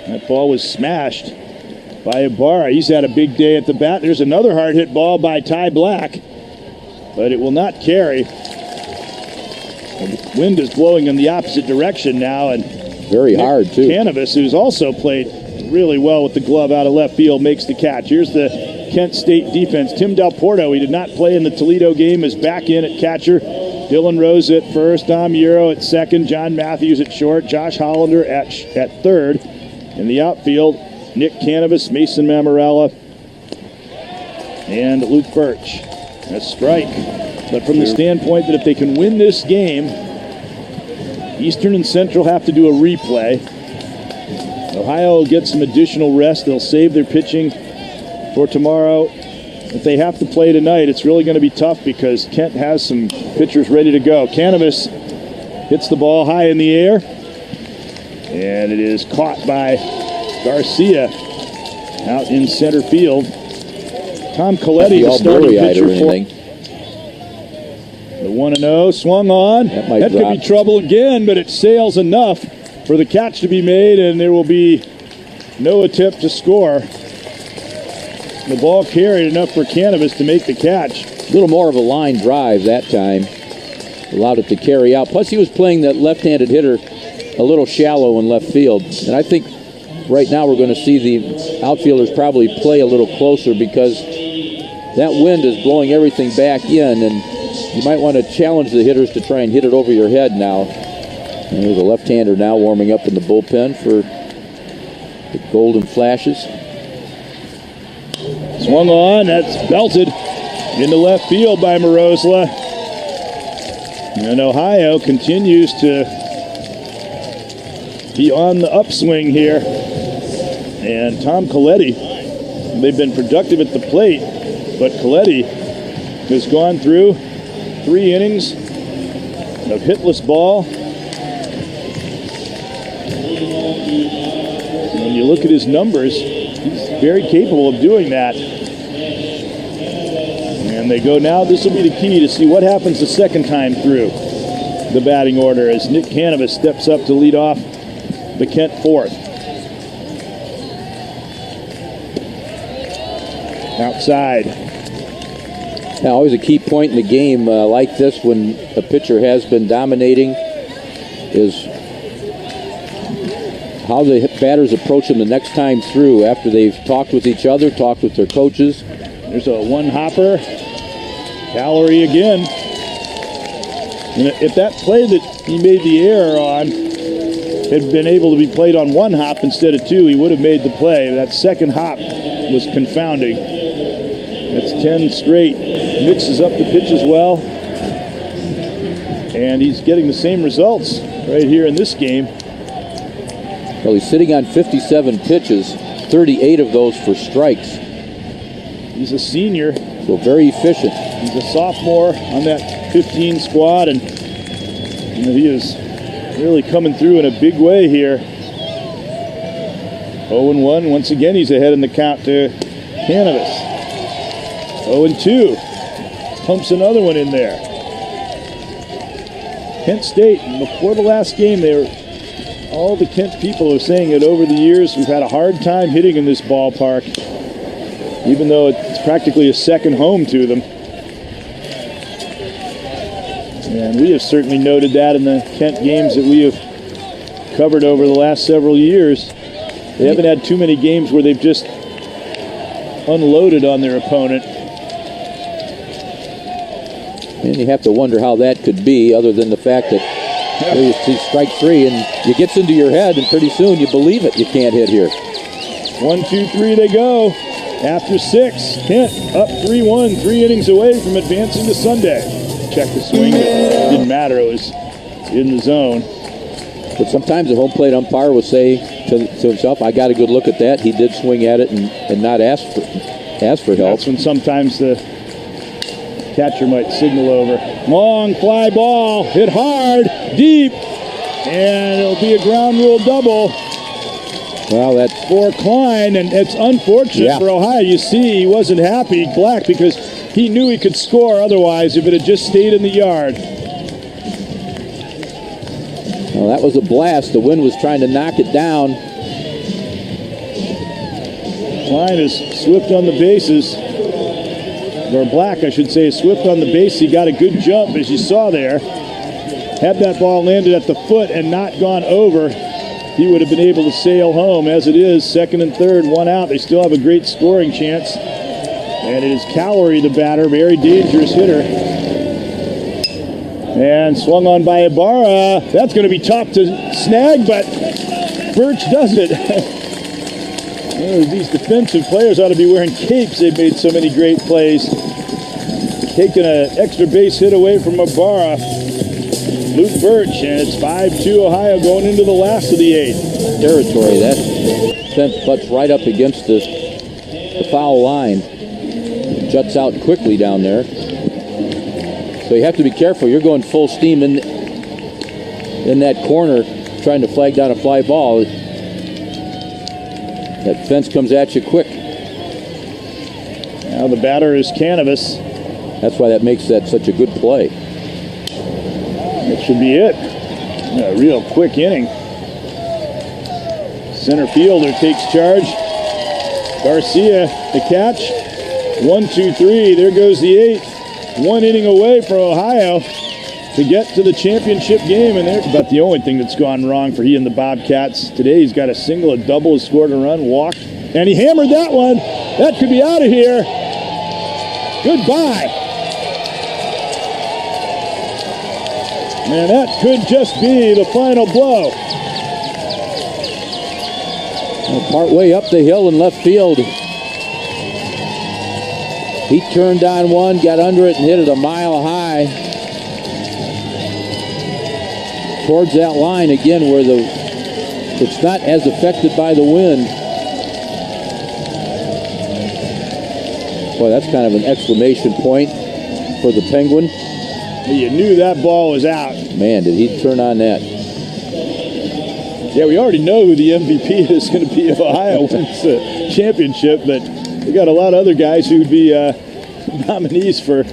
That ball was smashed by Ibarra. He's had a big day at the bat. There's another hard hit ball by Ty Black, but it will not carry. The wind is blowing in the opposite direction now, and very hard too. Canavas, who's also played really well with the glove out of left field, makes the catch. Here's the Kent State defense. Tim Del Porto, he did not play in the Toledo game, is back in at catcher. Dylan Rose at first, Dom Euro at second, John Matthews at short, Josh Hollander at third. In the outfield, Nick Canavas, Mason Mammarella, and Luke Birch. A strike. But from the standpoint that if they can win this game, Eastern and Central have to do a replay. Ohio will get some additional rest. They'll save their pitching for tomorrow. If they have to play tonight, it's really going to be tough because Kent has some pitchers ready to go. Canavas hits the ball high in the air, and it is caught by Garcia out in center field. Tom Coletti, the starting pitcher for the 1-0, swung on. That could be trouble again, but it sails enough for the catch to be made, and there will be no attempt to score. The ball carried enough for Canavas to make the catch. A little more of a line drive that time. Allowed it to carry out. Plus, he was playing that left-handed hitter a little shallow in left field. And I think right now we're going to see the outfielders probably play a little closer because that wind is blowing everything back in, and you might want to challenge the hitters to try and hit it over your head now. And there's a left-hander now warming up in the bullpen for the Golden Flashes. Swung on, that's belted into left field by Morozla. And Ohio continues to be on the upswing here. And Tom Coletti, they've been productive at the plate, but Coletti has gone through 3 innings of hitless ball. When you look at his numbers, he's very capable of doing that. And they go now, this will be the key to see what happens the second time through the batting order as Nick Canavas steps up to lead off the Kent fourth. Outside. Now, always a key point in the game like this when a pitcher has been dominating is how the batters approach him the next time through after they've talked with each other, talked with their coaches. There's a one-hopper. Calorie again. And if that play that he made the error on had been able to be played on 1 hop instead of 2, he would have made the play. That second hop was confounding. That's 10 straight. Mixes up the pitch as well. And he's getting the same results right here in this game. Well, he's sitting on 57 pitches, 38 of those for strikes. He's a senior. So very efficient. He's a sophomore on that 15 squad, and he is really coming through in a big way here. 0-1. Once again, he's ahead in the count to Canavas. 0-2. Pumps another one in there. Kent State, before the last game, all the Kent people are saying that over the years we've had a hard time hitting in this ballpark, even though it's practically a second home to them. And we have certainly noted that in the Kent games that we have covered over the last several years. They haven't had too many games where they've just unloaded on their opponent. And you have to wonder how that could be, other than the fact that you see strike 3 and it gets into your head, and pretty soon you believe it. You can't hit here. 1, 2, 3 they go. After 6, Kent up 3-1, 3 innings away from advancing to Sunday. Check the swing. It didn't matter. It was in the zone. But sometimes the home plate umpire will say to himself, I got a good look at that. He did swing at it and not ask for help. That's when sometimes the catcher might signal over. Long fly ball, hit hard, deep, and it'll be a ground rule double. Well, that's for Klein, and it's unfortunate for Ohio. You see, he wasn't happy, Black, because he knew he could score otherwise if it had just stayed in the yard. Well, that was a blast. The wind was trying to knock it down. Klein is swift on the bases. Or Black, I should say, is swift on the base. He got a good jump, as you saw there. Had that ball landed at the foot and not gone over, he would have been able to sail home. As it is, second and third, one out. They still have a great scoring chance. And it is Cowlery, the batter, very dangerous hitter. And swung on by Ibarra. That's going to be tough to snag, but Birch does it. These defensive players ought to be wearing capes. They've made so many great plays. Taking an extra base hit away from Ibarra. Luke Birch, and it's 5-2 Ohio going into the last of the eighth. Territory. That fence butts right up against the foul line. Juts out quickly down there. So you have to be careful. You're going full steam in that corner trying to flag down a fly ball. That fence comes at you quick. Now the batter is Canavas. That's why that makes that such a good play. That should be it. A real quick inning. Center fielder takes charge. Garcia, the catch. 1, 2, 3. There goes the eighth. One inning away for Ohio to get to the championship game, and there's about the only thing that's gone wrong for he and the Bobcats today. He's got a single, a double, has scored a run, walked, and he hammered that one. That could be out of here. Goodbye. Man, that could just be the final blow. Well, part way up the hill in left field. He turned on one, got under it, and hit it a mile high. Towards that line again where it's not as affected by the wind. Boy, that's kind of an exclamation point for the Penguin. You knew that ball was out. Man, did he turn on that. Yeah, we already know who the MVP is going to be if Ohio wins the championship, but we got a lot of other guys who would be nominees for